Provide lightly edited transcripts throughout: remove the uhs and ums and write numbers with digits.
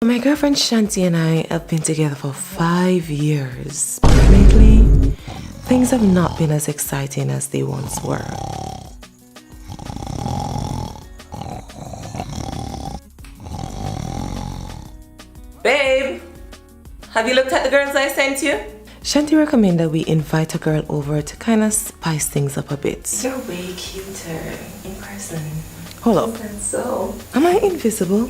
My girlfriend Shanti and I have been together for 5 years, but lately, things have not been as exciting as they once were. Babe, have you looked at the girls I sent you? Shanti recommended we invite a girl over to kind of spice things up a bit. You're way cuter in person. Hold up. So. Am I invisible?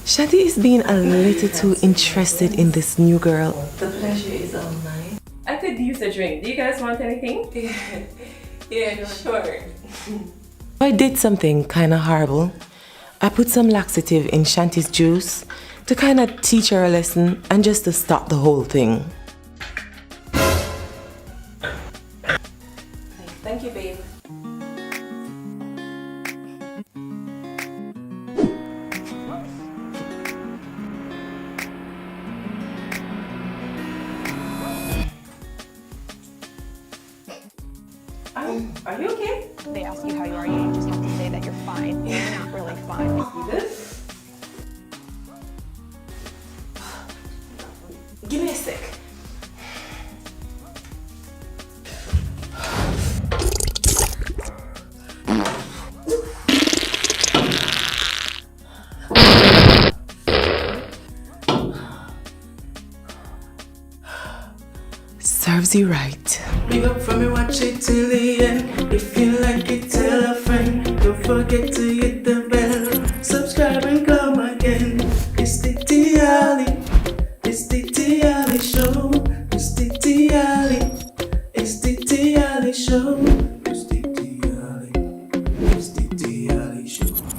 Shanti is being a little too interested in this new girl. The pleasure is all mine. I could use a drink. Do you guys want anything? Yeah, sure. I did something kind of horrible. I put some laxative in Shanti's juice to kind of teach her a lesson and just to stop the whole thing. Thank you, babe. Are you okay? They ask you how you are, you just have to say that you're fine. You're not really fine. You good? Give me a sec. Serves you right. Big up from me, watch it till the end. If you like it, tell a friend. Don't forget to hit